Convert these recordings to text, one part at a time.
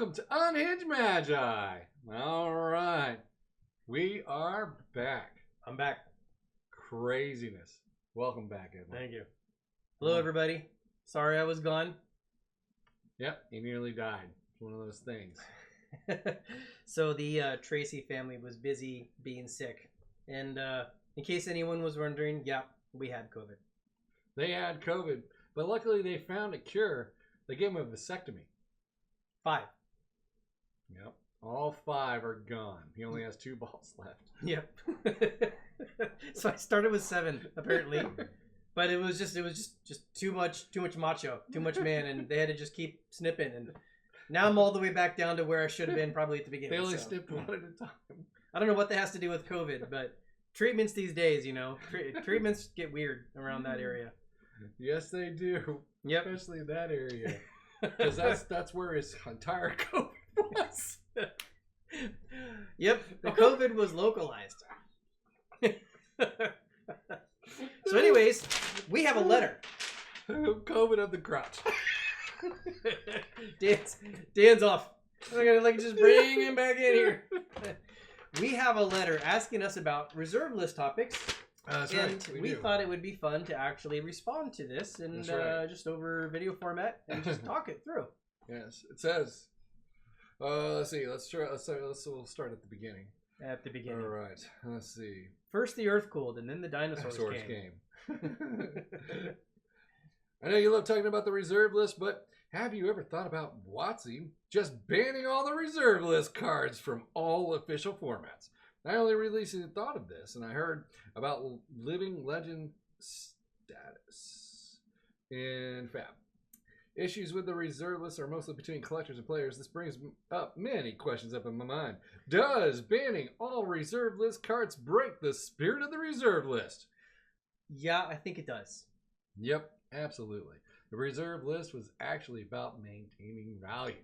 welcome to Unhinged Magi. All right, we are back. I'm back. Craziness. Welcome back, Edwin. Thank you. Hello, everybody. Sorry I was gone. Yep, he nearly died. It's one of those things. So the Tracy family was busy being sick. And in case anyone was wondering, yeah, we had COVID. They had COVID, but luckily they found a cure. They gave him a vasectomy. 5. Yep. All 5 are gone. He only has 2 balls left. Yep. So I started with 7 apparently, but it was just too much macho, too much man, and they had to just keep snipping. And now I'm all the way back down to where I should have been probably at the beginning. They only so. snipped one at a time. I don't know what that has to do with COVID, but treatments these days, you know, treatments get weird around that area. Yes, they do. Yep. Especially in that area, because that's where his entire COVID was. Yep, the COVID was localized. So anyways, we have a letter. COVID of the crotch. Dan's off. I'm gonna just bring him back in here. We have a letter asking us about reserve list topics. That's and right. we thought it would be fun to actually respond to this and just over video format and just talk it through. Yes, it says. Let's see. We'll start at the beginning. At the beginning. All right. Let's see. First the earth cooled, and then the dinosaurs came. I know you love talking about the reserve list, but have you ever thought about WotC just banning all the reserve list cards from all official formats? I only recently thought of this, and I heard about living legend status in Fab. Issues with the reserve list are mostly between collectors and players. This brings up many questions up in my mind. Does banning all reserve list cards break the spirit of the reserve list? Yeah, I think it does. Yep, absolutely. The reserve list was actually about maintaining value.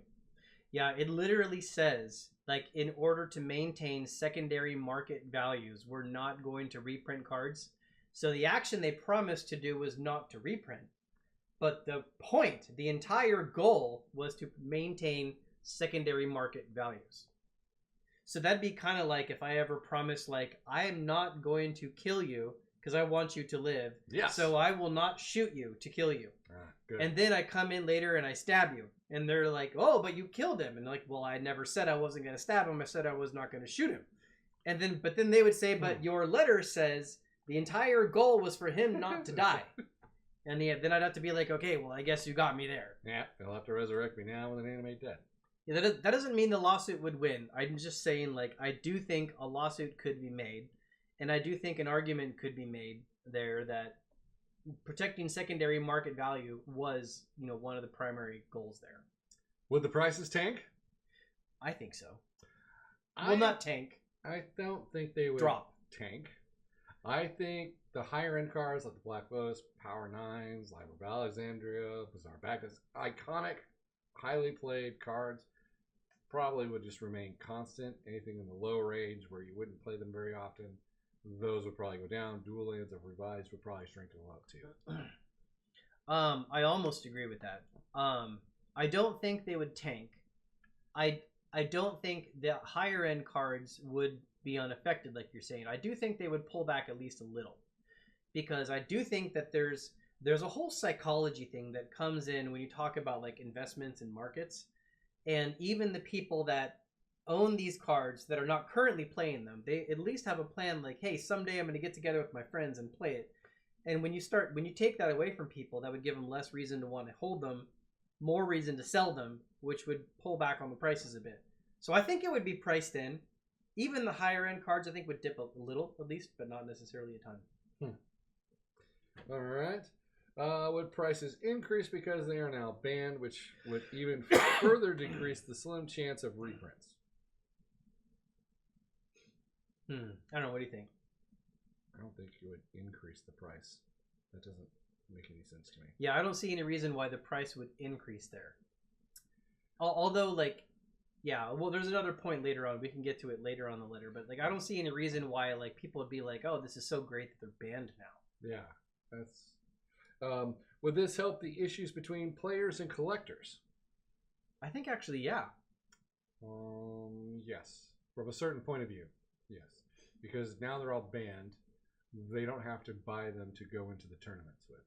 Yeah, it literally says, like, in order to maintain secondary market values, we're not going to reprint cards. So the action they promised to do was not to reprint. But the point, the entire goal, was to maintain secondary market values. So that'd be kind of like if I ever promised, like, I am not going to kill you because I want you to live. Yes. So I will not shoot you to kill you. Good. And then I come in later and I stab you. And they're like, oh, but you killed him. And like, well, I never said I wasn't going to stab him. I said I was not going to shoot him. And then, but then they would say, but your letter says the entire goal was for him not to die. And then I'd have to be like, okay, well, I guess you got me there. Yeah, they'll have to resurrect me now with an animate dead. Yeah, that doesn't mean the lawsuit would win. I'm just saying, like, I do think a lawsuit could be made. And I do think an argument could be made there that protecting secondary market value was, you know, one of the primary goals there. Would the prices tank? I think so. Well, not tank. I don't think they would drop. Tank. I think the higher end cards like the Black Lotus, Power Nines, Liber of Alexandria, Bizarre Bacchus, iconic, highly played cards, probably would just remain constant. Anything in the low range where you wouldn't play them very often, those would probably go down. Dual lands of revised would probably strengthen a lot too. I almost agree with that. I don't think they would tank. I don't think the higher end cards would be unaffected like you're saying. I do think they would pull back at least a little, because I do think that there's a whole psychology thing that comes in when you talk about like investments in markets, and even the people that own these cards that are not currently playing them, they at least have a plan like, hey, someday I'm going to get together with my friends and play it. And when you take that away from people, that would give them less reason to want to hold them, more reason to sell them, which would pull back on the prices a bit. So I think it would be priced in. Even the higher end cards, I think, would dip a little at least, but not necessarily a ton. All right. Would prices increase because they are now banned, which would even further decrease the slim chance of reprints? I don't know. What do you think? I don't think it would increase the price. That doesn't make any sense to me. Yeah, I don't see any reason why the price would increase there. Although, like, yeah, well, there's another point later on. We can get to it later on the letter, but like, I don't see any reason why like people would be like, "Oh, this is so great that they're banned now." Yeah, that's. Would this help the issues between players and collectors? I think actually, yeah. Yes. From a certain point of view, yes. Because now they're all banned. They don't have to buy them to go into the tournaments with.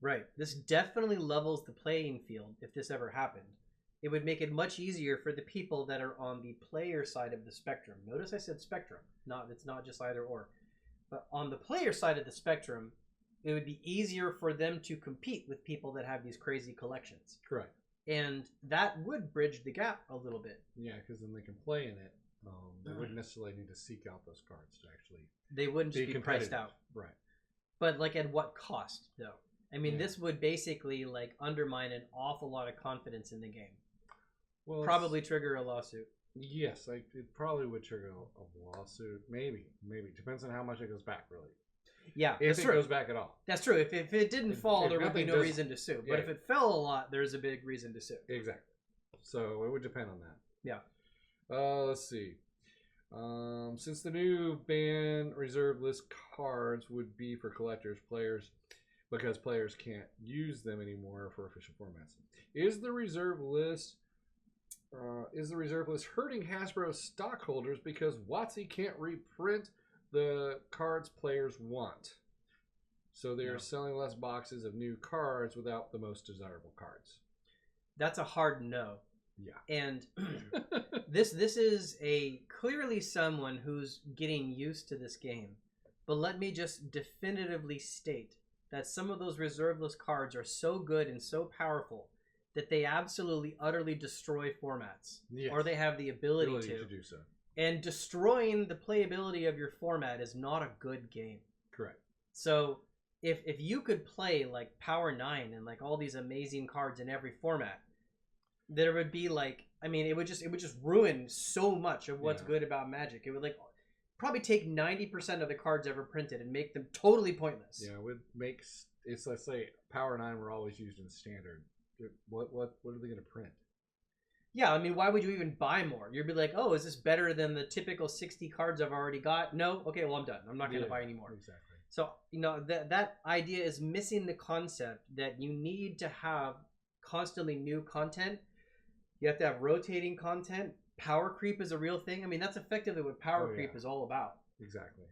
Right. This definitely levels the playing field if this ever happened. It would make it much easier for the people that are on the player side of the spectrum. Notice I said spectrum. It's not just either or. But on the player side of the spectrum, it would be easier for them to compete with people that have these crazy collections. Correct. And that would bridge the gap a little bit. Yeah, because then they can play in it. They wouldn't necessarily need to seek out those cards to actually. They wouldn't just be priced out. Right. But like at what cost, though? I mean, this would basically like undermine an awful lot of confidence in the game. Well, probably trigger a lawsuit. Yes, it probably would trigger a lawsuit. Maybe. Depends on how much it goes back, really. Yeah, if it goes back at all. That's true. If it didn't fall, there would be no reason to sue. But if it fell a lot, there's a big reason to sue. Exactly. So it would depend on that. Yeah. Let's see. Since the new ban reserveless cards would be for collectors, because players can't use them anymore for official formats, is the reserve list hurting Hasbro stockholders because WotC can't reprint the cards players want? So they are selling less boxes of new cards without the most desirable cards. That's a hard no. Yeah. And this is clearly someone who's getting used to this game. But let me just definitively state that some of those reserveless cards are so good and so powerful that they absolutely, utterly destroy formats. Yes. Or they have the ability to do so. And destroying the playability of your format is not a good game. Correct. So if you could play like Power 9 and like all these amazing cards in every format, there would be like, I mean, it would just ruin so much of what's good about Magic. It would like probably take 90% of the cards ever printed and make them totally pointless. Yeah, it would make let's say Power 9 were always used in standard. What are they going to print? Yeah, I mean, why would you even buy more? You'd be like, oh, is this better than the typical 60 cards I've already got? No? Okay, well, I'm done. I'm not going to buy any more. Exactly. So, that idea is missing the concept that you need to have constantly new content. You have to have rotating content. Power creep is a real thing. I mean, that's effectively what power creep is all about. Exactly.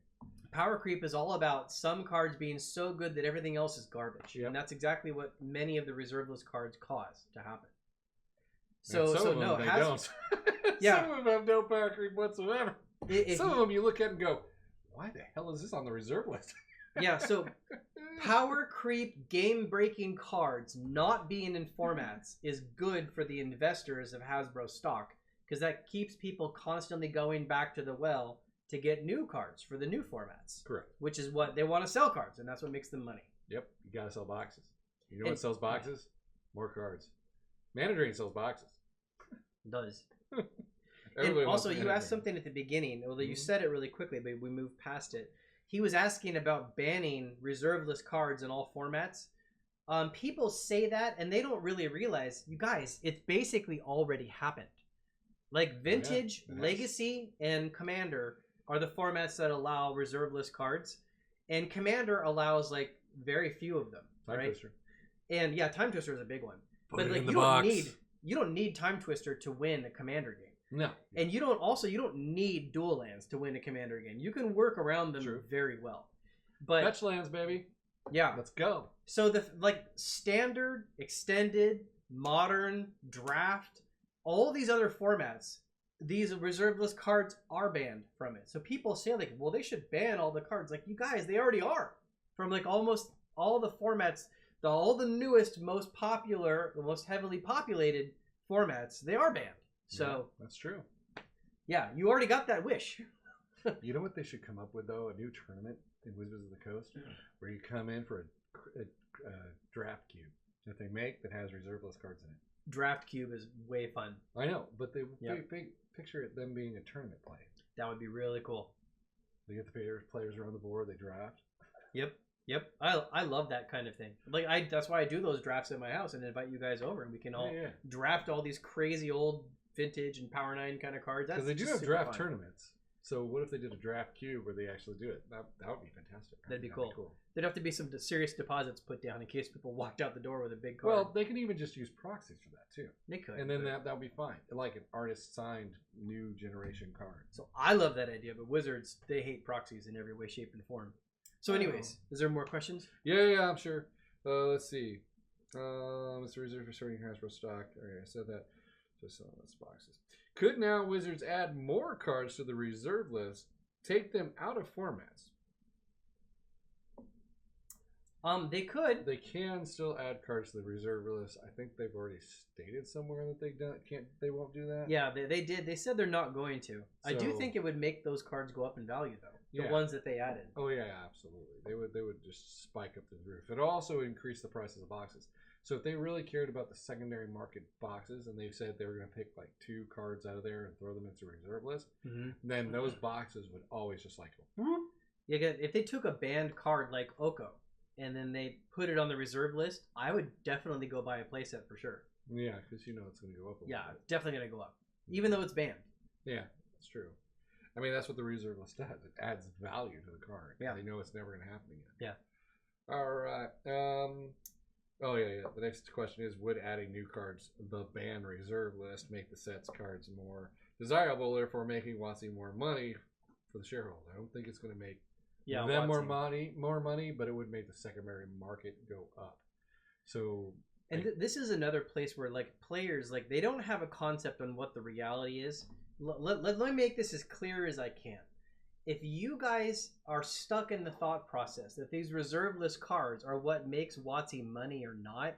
Power creep is all about some cards being so good that everything else is garbage. Yep. And that's exactly what many of the reserveless cards cause to happen. Some of them don't. Yeah. Some of them have no power creep whatsoever. Some of them you look at and go, why the hell is this on the reserve list? Yeah, so power creep game-breaking cards not being in formats is good for the investors of Hasbro stock because that keeps people constantly going back to the well to get new cards for the new formats. Correct. Which is what they want to sell cards, and that's what makes them money. Yep, you got to sell boxes. You know what sells boxes? More cards. Mana Drain sells boxes. It does. And also, you asked something at the beginning, although you said it really quickly, but we moved past it. He was asking about banning reserveless cards in all formats. People say that, and they don't really realize, you guys, it's basically already happened. Like Vintage, Legacy, and Commander are the formats that allow reserveless cards, and Commander allows like very few of them. Time Twister. And yeah, Time Twister is a big one. But like you don't need Time Twister to win a Commander game. No. And you don't need dual lands to win a Commander game. You can work around them very well. But fetch lands, baby. Yeah. Let's go. So the standard, extended, modern, draft, all these other formats, these reserveless cards are banned from it. So people say like, well, they should ban all the cards. Like, you guys, they already are. From like almost all the formats, all the newest, most popular, the most heavily populated formats, they are banned. So that's true. Yeah, you already got that wish. You know what they should come up with though? A new tournament in Wizards of the Coast where you come in for a draft cube that they make that has reserveless cards in it. Draft cube is way fun. I know, but they picture it them being a tournament play. That would be really cool. They get the players around the board. They draft. Yep. I love that kind of thing. Like that's why I do those drafts at my house and invite you guys over and we can all draft all these crazy old Vintage and Power 9 kind of cards. Because they do have draft tournaments. So what if they did a draft cube where they actually do it? That would be fantastic. That'd be cool. There'd have to be some serious deposits put down in case people walked out the door with a big card. Well, they can even just use proxies for that too. They could. And then that would be fine. Like an artist signed new generation card. So I love that idea, but Wizards, they hate proxies in every way, shape, and form. So anyways, is there more questions? Yeah, I'm sure. Let's see. It's reserved for certain Hasbro stock. Okay, I said that. Just selling those boxes. Could now Wizards add more cards to the reserve list, take them out of formats? They could. They can still add cards to the reserve list. I think they've already stated somewhere that they won't do that. Yeah, they did. They said they're not going to. I do think it would make those cards go up in value though. The ones that they added. Oh yeah, absolutely. They would just spike up the roof. It also increased the price of the boxes. So if they really cared about the secondary market boxes and they said they were going to pick like 2 cards out of there and throw them into the reserve list, then those boxes would always just like go. Yeah, if they took a banned card like Oko and then they put it on the reserve list, I would definitely go buy a playset for sure. Yeah, because you know it's going to go up. Yeah, definitely going to go up, even though it's banned. Yeah, that's true. I mean, that's what the reserve list does. It adds value to the card. Yeah. They know it's never going to happen again. Yeah. All right. Oh, yeah. The next question is, would adding new cards, the banned reserve list, make the sets cards more desirable, therefore making WotC more money for the shareholder? I don't think it's going to make them more money, but it would make the secondary market go up. So... And this is another place where, like, players, like, they don't have a concept on what the reality is. Let me make this as clear as I can. If you guys are stuck in the thought process that these reserveless cards are what makes WotC money or not,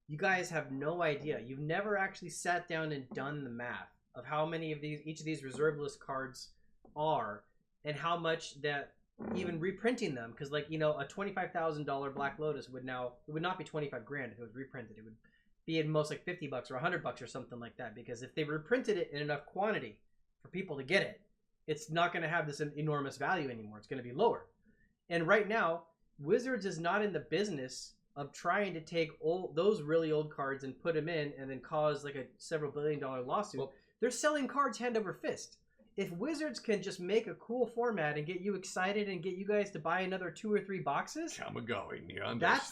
you guys have no idea. You've never actually sat down and done the math of how many of each of these reserveless cards are and how much that even reprinting them, because like, you know, a $25,000 Black Lotus would not be 25 grand if it was reprinted. It would be at most like $50 or $100 or something like that, because if they reprinted it in enough quantity for people to get it, it's not going to have this enormous value anymore. It's going to be lower. And right now, Wizards is not in the business of trying to take those really old cards and put them in and then cause like a several $billion-dollar lawsuit. Well, they're selling cards hand over fist. If Wizards can just make a cool format and get you excited and get you guys to buy another 2 or 3 boxes,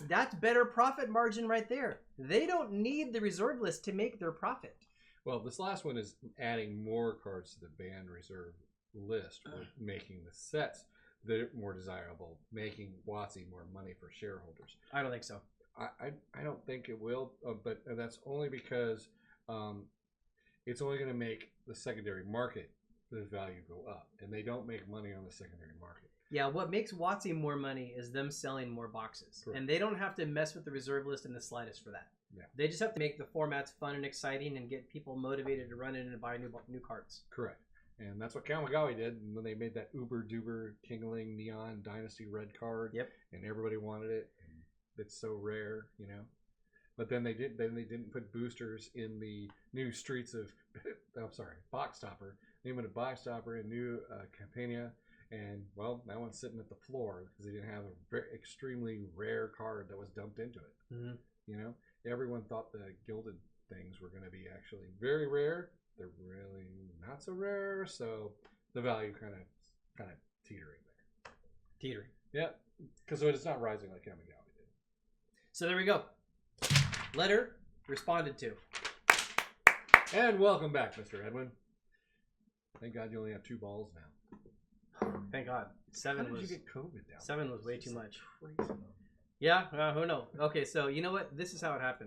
that's better profit margin right there. They don't need the reserve list to make their profit. Well, this last one is adding more cards to the banned reserve list, making the sets more desirable, making WotC more money for shareholders. I don't think so. I don't think it will, but that's only because it's only going to make the secondary market the value go up, and they don't make money on the secondary market. Yeah, what makes WotC more money is them selling more boxes. Correct. And they don't have to mess with the reserve list in the slightest for that. Yeah. They just have to make the formats fun and exciting and get people motivated to run in and buy new cards. Correct. And that's what Kamigawa did when they made that uber duper Kingling Neon Dynasty red card. Yep. And everybody wanted it. And it's so rare, you know. But then they didn't put boosters in the new Streets of Box Topper. They went to Box Topper and new Campania, and well, that one's sitting at the floor because they didn't have a very extremely rare card that was dumped into it. Mm-hmm. You know, everyone thought the gilded things were going to be actually very rare. They're really not so rare, so the value kind of teetering there. Teetering. Yeah, because it's not rising like Kamigawa did. So there we go. Letter responded to. And welcome back, Mr. Edwin. Thank God you only have 2 balls now. Thank God. 7 How was. Did you get COVID down? 7 was way too much. Crazy. Yeah, who knows? Okay, so you know what? This is how it happened.